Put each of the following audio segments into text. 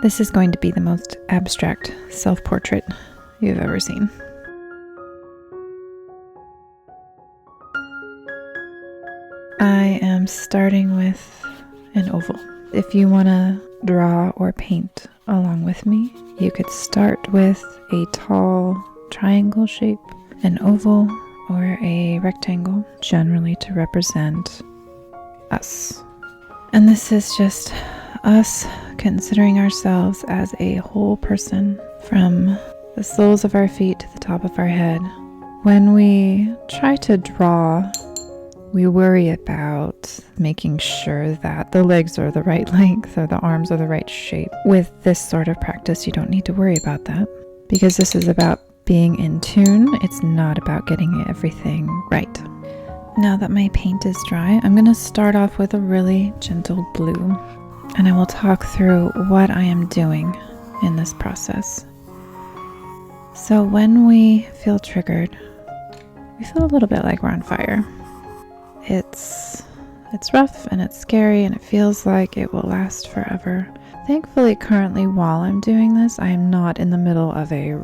This is going to be the most abstract self-portrait you've ever seen. I am starting with an oval. If you want to draw or paint along with me, you could start with a tall triangle shape, an oval, or a rectangle, generally to represent us. And this is just us considering ourselves as a whole person, from the soles of our feet to the top of our head. When we try to draw, we worry about making sure that the legs are the right length or the arms are the right shape. With this sort of practice, you don't need to worry about that, because this is about being in tune. It's not about getting everything right. Now that my paint is dry, I'm going to start off with a really gentle blue, and I will talk through what I am doing in this process. So when we feel triggered, we feel a little bit like we're on fire. It's rough and it's scary and it feels like it will last forever. Thankfully, currently, while I'm doing this, I am not in the middle of a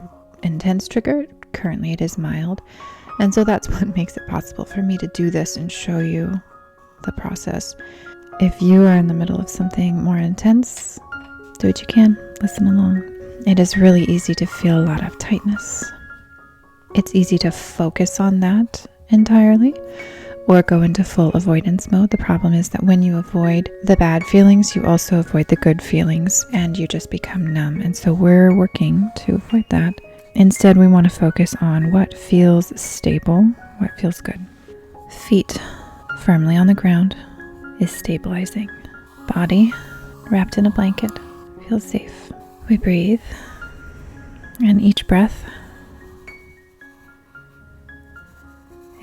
intense trigger. Currently, it is mild. And so that's what makes it possible for me to do this and show you the process. If you are in the middle of something more intense, do what you can, listen along. It is really easy to feel a lot of tightness. It's easy to focus on that entirely or go into full avoidance mode. The problem is that when you avoid the bad feelings, you also avoid the good feelings and you just become numb. And so we're working to avoid that. Instead, we want to focus on what feels stable, what feels good. Feet firmly on the ground is stabilizing. Body wrapped in a blanket feels safe. We breathe, and each breath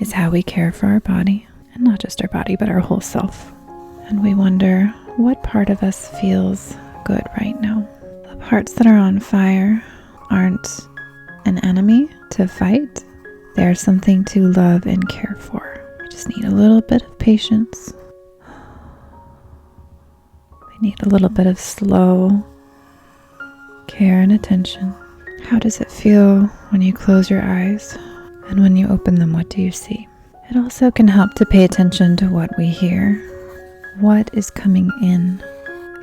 is how we care for our body, and not just our body, but our whole self. And we wonder, what part of us feels good right now? The parts that are on fire aren't an enemy to fight. They're something to love and care for. We just need a little bit of patience. We need a little bit of slow care and attention. How does it feel when you close your eyes? And when you open them, what do you see? It also can help to pay attention to what we hear. What is coming in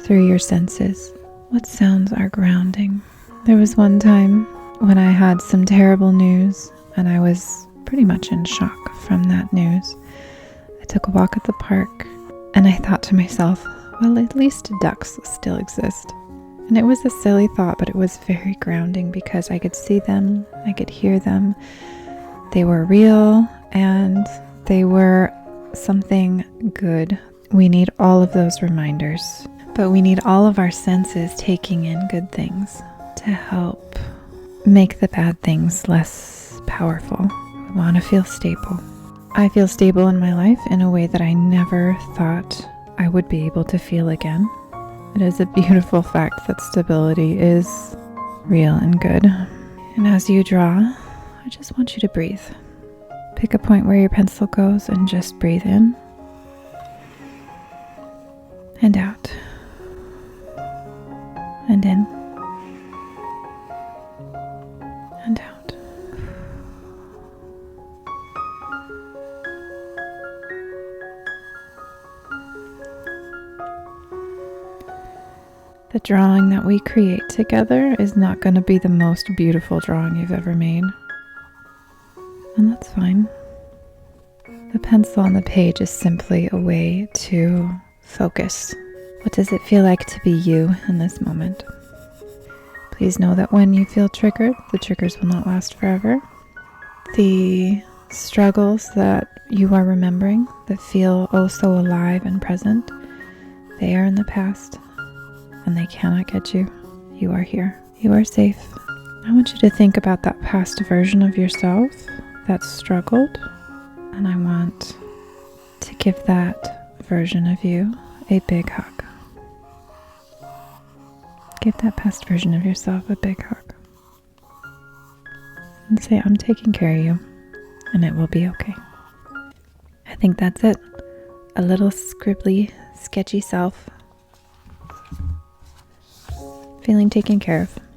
through your senses? What sounds are grounding? There was one time when I had some terrible news and I was pretty much in shock from that news. I took a walk at the park and I thought to myself, well, at least ducks still exist. And it was a silly thought, but it was very grounding because I could see them, I could hear them. They were real and they were something good. We need all of those reminders, but we need all of our senses taking in good things to help make the bad things less powerful. We want to feel stable. I feel stable in my life in a way that I never thought I would be able to feel again. It is a beautiful fact that stability is real and good. And as you draw, I just want you to breathe. Pick a point where your pencil goes and just breathe in and out and in and out. The drawing that we create together is not going to be the most beautiful drawing you've ever made. And that's fine. The pencil on the page is simply a way to focus. What does it feel like to be you in this moment? Please know that when you feel triggered, the triggers will not last forever. The struggles that you are remembering that feel oh so alive and present, they are in the past and they cannot get you. You are here. You are safe. I want you to think about that past version of yourself that struggled, and I want to give that version of you a big hug. Give that past version of yourself a big hug and say, I'm taking care of you and it will be okay. I think that's it. A little scribbly, sketchy self feeling taken care of.